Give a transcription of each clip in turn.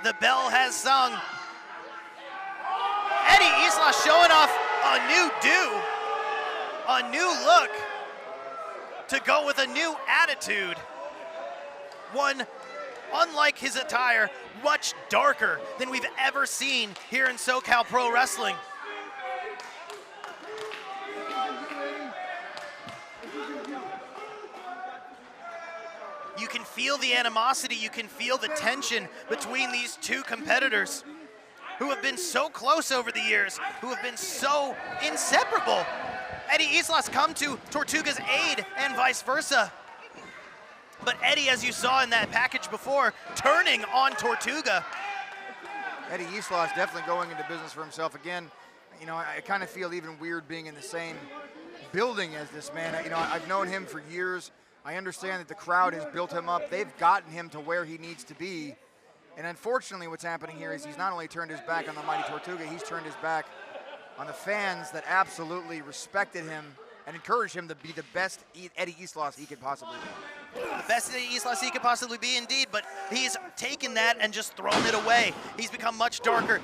The bell has sung. Eddie Islas showing off a new do, a new look to go with a new attitude. One, unlike his attire, much darker than we've ever seen here in SoCal Pro Wrestling. You can feel the animosity, you can feel the tension between these two competitors who have been so close over the years, who have been so inseparable. Eddie Islas come to Tortuga's aid and vice versa. But Eddie, as you saw in that package before, turning on Tortuga. Eddie Islas definitely going into business for himself again. You know, I kind of feel even weird being in the same building as this man. You know, I've known him for years. I understand that the crowd has built him up. They've gotten him to where he needs to be. And unfortunately, what's happening here is he's not only turned his back on the mighty Tortuga, he's turned his back on the fans that absolutely respected him and encouraged him to be the best Eddie Islas he could possibly be. The best Eddie Islas he could possibly be indeed, but he's taken that and just thrown it away. He's become much darker.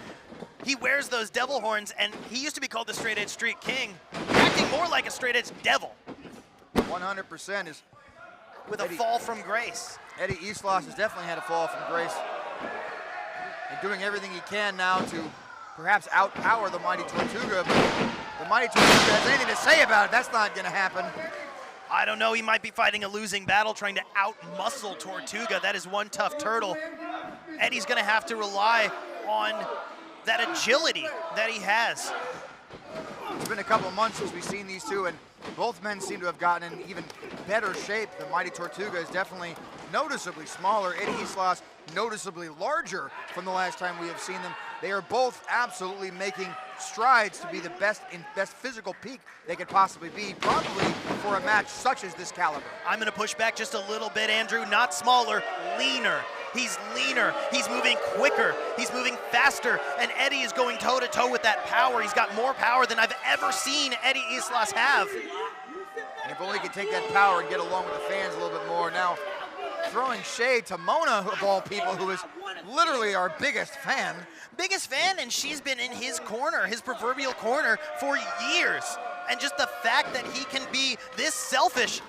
He wears those devil horns, and he used to be called the Straight Edge Street King, acting more like a straight edge devil. 100% is with a fall from grace. Eddie Islas has definitely had a fall from grace and doing everything he can now to perhaps outpower the mighty Tortuga, but the mighty Tortuga has anything to say about it. That's not gonna happen. I don't know, he might be fighting a losing battle trying to out-muscle Tortuga. That is one tough turtle. Eddie's gonna have to rely on that agility that he has. It's been a couple of months since we've seen these two, and both men seem to have gotten in even better shape. The mighty Tortuga is definitely noticeably smaller. Eddie Islas noticeably larger from the last time we have seen them. They are both absolutely making strides to be the best physical peak they could possibly be, probably for a match such as this caliber. I'm gonna push back just a little bit, Andrew. Not smaller, leaner. He's leaner, he's moving quicker, he's moving faster, and Eddie is going toe-to-toe with that power. He's got more power than I've ever seen Eddie Islas have. And if only he could take that power and get along with the fans a little bit more. Now, throwing shade to Mona, of all people, who is literally our biggest fan. Biggest fan, and she's been in his corner, his proverbial corner, for years. And just the fact that he can be this selfish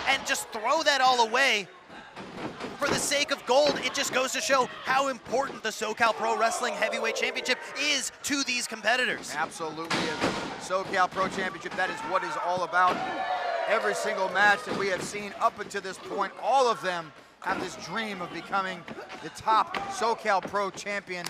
and just throw that all away for the sake of gold, it just goes to show how important the SoCal Pro Wrestling Heavyweight Championship is to these competitors. Absolutely, a SoCal Pro Championship, that is what is all about. Every single match that we have seen up until this point, all of them have this dream of becoming the top SoCal Pro champion.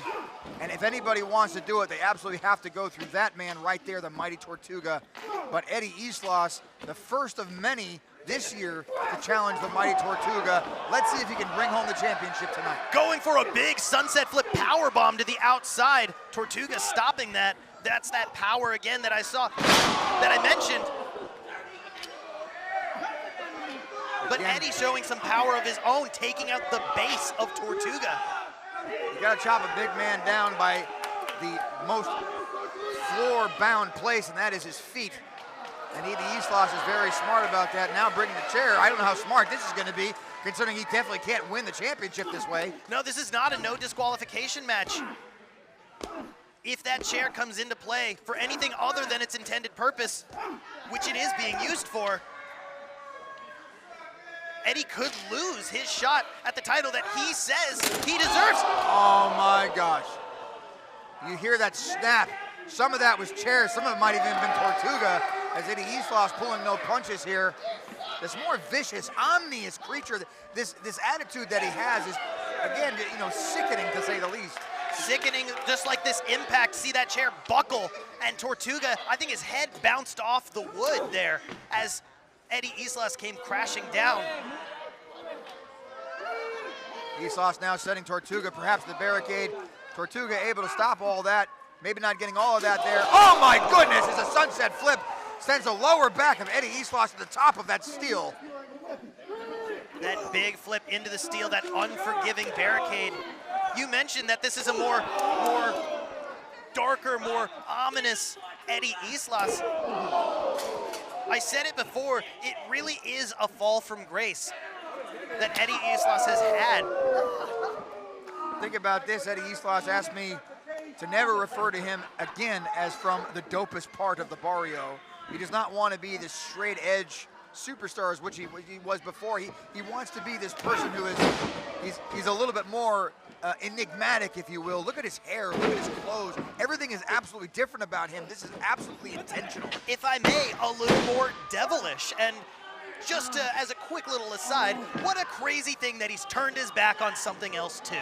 And if anybody wants to do it, they absolutely have to go through that man right there, the mighty Tortuga. But Eddie Islas, the first of many this year to challenge the mighty Tortuga. Let's see if he can bring home the championship tonight. Going for a big sunset flip power bomb to the outside. Tortuga stopping that. That's that power again that I saw, that I mentioned. But Eddie showing some power of his own, taking out the base of Tortuga. You gotta chop a big man down by the most floor-bound place, and that is his feet. And Eddie Islas is very smart about that. Now bringing the chair. I don't know how smart this is gonna be, considering he definitely can't win the championship this way. No, this is not a no disqualification match. If that chair comes into play for anything other than its intended purpose, which it is being used for, Eddie could lose his shot at the title that he says he deserves. Oh my gosh. You hear that snap. Some of that was chairs, some of it might have even been Tortuga, as Eddie Islas pulling no punches here. This more vicious, omnious creature, this attitude that he has is, again, you know, sickening to say the least. Sickening, just like this impact. See that chair buckle, and Tortuga, I think his head bounced off the wood there as Eddie Islas came crashing down. Islas now setting Tortuga perhaps the barricade. Tortuga able to stop all that. Maybe not getting all of that there. Oh my goodness, it's a sunset flip. Sends the lower back of Eddie Islas to the top of that steel. That big flip into the steel, that unforgiving barricade. You mentioned that this is a more darker, more ominous Eddie Islas. I said it before, it really is a fall from grace that Eddie Islas has had. Think about this, Eddie Islas asked me to never refer to him again as from the dopest part of the barrio. He does not want to be this straight edge superstar, which he was before. He wants to be this person who is, he's a little bit more enigmatic, if you will. Look at his hair, look at his clothes. Everything is absolutely different about him. This is absolutely intentional. If I may, a little more devilish. And just as a quick little aside, what a crazy thing that he's turned his back on something else too.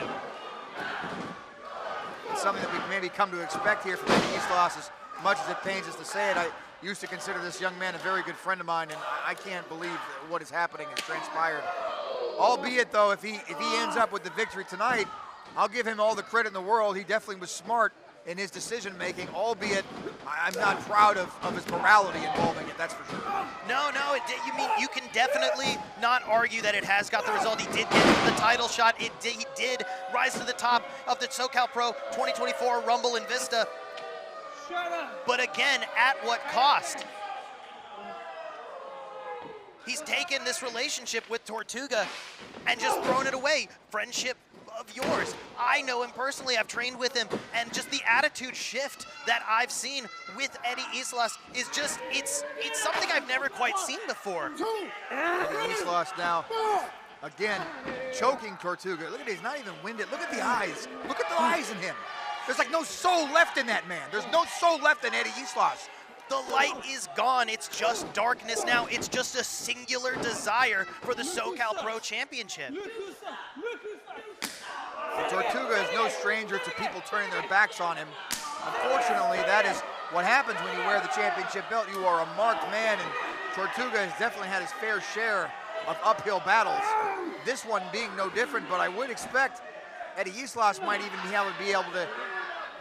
It's something that we've maybe come to expect here from Eddie Islas, as much as it pains us to say it. I used to consider this young man a very good friend of mine, and I can't believe what is happening has transpired. Albeit, though, if he ends up with the victory tonight, I'll give him all the credit in the world. He definitely was smart in his decision-making, albeit I'm not proud of his morality involving it, that's for sure. No, you mean you can definitely not argue that it has got the result. He did get the title shot. He did rise to the top of the SoCal Pro 2024 Rumble in Vista. But again, at what cost? He's taken this relationship with Tortuga and just thrown it away. Friendship of yours. I know him personally, I've trained with him, and just the attitude shift that I've seen with Eddie Islas is just, it's something I've never quite seen before. Eddie Islas now, again, choking Tortuga. Look at it, he's not even winded. Look at the eyes. Look at the eyes in him. There's like no soul left in that man. There's no soul left in Eddie Islas. The light is gone. It's just darkness now. It's just a singular desire for the SoCal Pro Championship. Tortuga is no stranger to people turning their backs on him. Unfortunately, that is what happens when you wear the championship belt. You are a marked man, and Tortuga has definitely had his fair share of uphill battles. This one being no different, but I would expect Eddie Islas might even be able to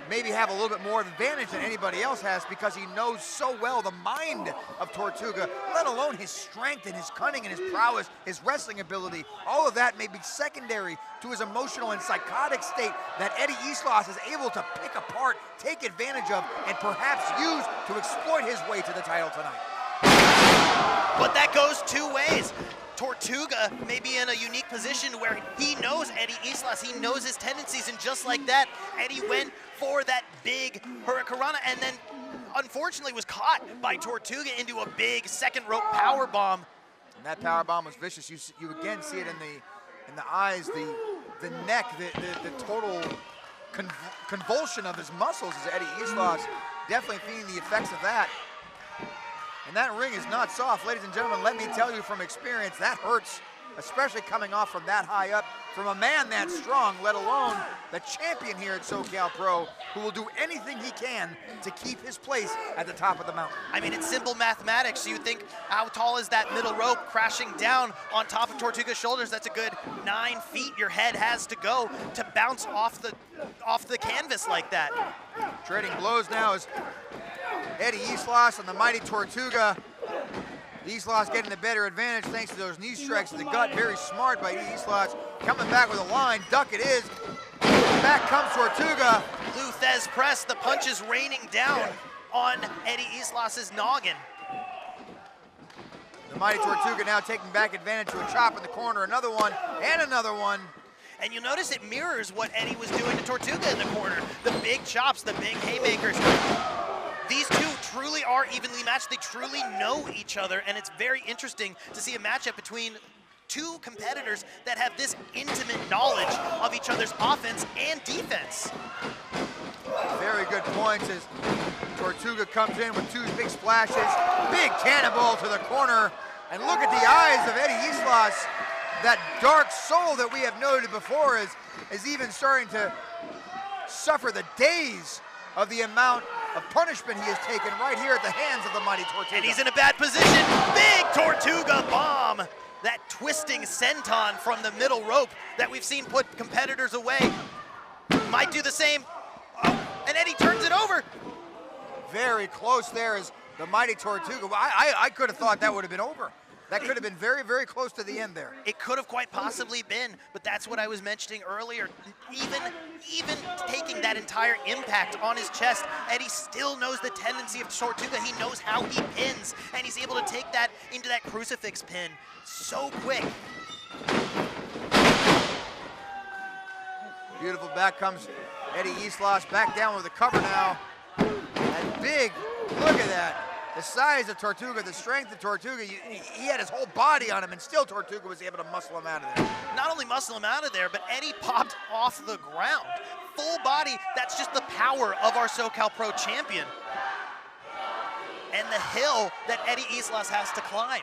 maybe have a little bit more advantage than anybody else has, because he knows so well the mind of Tortuga, let alone his strength and his cunning and his prowess, his wrestling ability. All of that may be secondary to his emotional and psychotic state that Eddie Islas is able to pick apart, take advantage of, and perhaps use to exploit his way to the title tonight. But that goes two ways. Tortuga may be in a unique position where he knows Eddie Islas, he knows his tendencies, and just like that, Eddie went for that big Hurricanrana and then unfortunately was caught by Tortuga into a big second rope power bomb. And that power bomb was vicious. You again see it in the eyes, the neck, the total convulsion of his muscles as Eddie Islas definitely feeling the effects of that. And that ring is not soft, ladies and gentlemen. Let me tell you from experience, that hurts, especially coming off from that high up, from a man that strong, let alone the champion here at SoCal Pro, who will do anything he can to keep his place at the top of the mountain. I mean, it's simple mathematics. You think, how tall is that middle rope crashing down on top of Tortuga's shoulders? That's a good 9 feet your head has to go to bounce off the canvas like that. Trading blows now is Eddie Islas and the mighty Tortuga. Islas getting the better advantage thanks to those knee strikes to the gut. Very smart by Eddie Islas. Coming back with a line. Duck it is. Back comes Tortuga. Luthez press. The punches raining down on Eddie Islas's noggin. The mighty Tortuga now taking back advantage to a chop in the corner. Another one and another one. And you'll notice it mirrors what Eddie was doing to Tortuga in the corner. The big chops, the big haymakers. These two truly are evenly matched. They truly know each other, and it's very interesting to see a matchup between two competitors that have this intimate knowledge of each other's offense and defense. Very good points as Tortuga comes in with two big splashes. Big cannonball to the corner. And look at the eyes of Eddie Islas. That dark soul that we have noted before is even starting to suffer the days of the amount of punishment he has taken right here at the hands of the mighty Tortuga. And he's in a bad position. Big Tortuga bomb. That twisting senton from the middle rope that we've seen put competitors away. Might do the same. Oh, and Eddie turns it over. Very close there is the mighty Tortuga. I could have thought that would have been over. That could have been very, very close to the end there. It could have quite possibly been, but that's what I was mentioning earlier. Even taking that entire impact on his chest, Eddie still knows the tendency of Tortuga. He knows how he pins, and he's able to take that into that crucifix pin so quick. Beautiful, back comes Eddie Islas, back down with the cover now. And big, look at that. The size of Tortuga, the strength of Tortuga, he had his whole body on him, and still Tortuga was able to muscle him out of there. Not only muscle him out of there, but Eddie popped off the ground. Full body, that's just the power of our SoCal Pro champion. And the hill that Eddie Islas has to climb.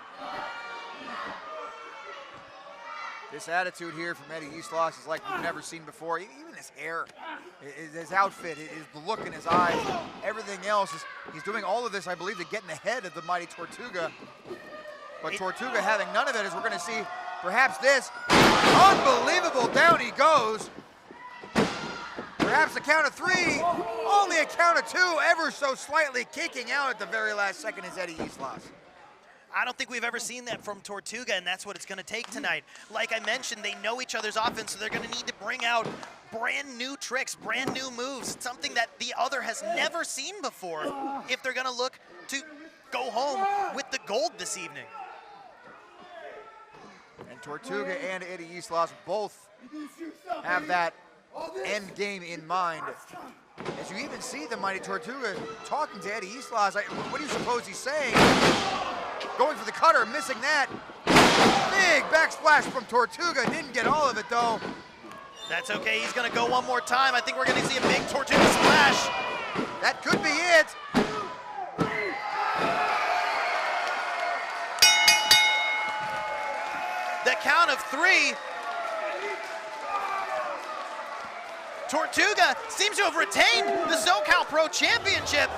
This attitude here from Eddie Islas is like we've never seen before. Even his hair, his outfit, the look in his eyes, everything else. He's doing all of this, I believe, to get in the head of the mighty Tortuga. But Tortuga having none of it, as we're going to see perhaps this. Unbelievable, down he goes. Perhaps a count of 3, only a count of 2, ever so slightly kicking out at the very last second is Eddie Islas. I don't think we've ever seen that from Tortuga, and that's what it's going to take tonight. Like I mentioned, they know each other's offense, so they're going to need to bring out brand new tricks, brand new moves, something that the other has never seen before if they're going to look to go home with the gold this evening. And Tortuga and Eddie Islas both have that end game in mind. As you even see the mighty Tortuga talking to Eddie Islas, what do you suppose he's saying? Going for the cutter, missing that. Big backsplash from Tortuga, didn't get all of it though. That's okay, he's gonna go one more time. I think we're gonna see a big Tortuga splash. That could be it. The count of 3. Tortuga seems to have retained the SoCal Pro Championship.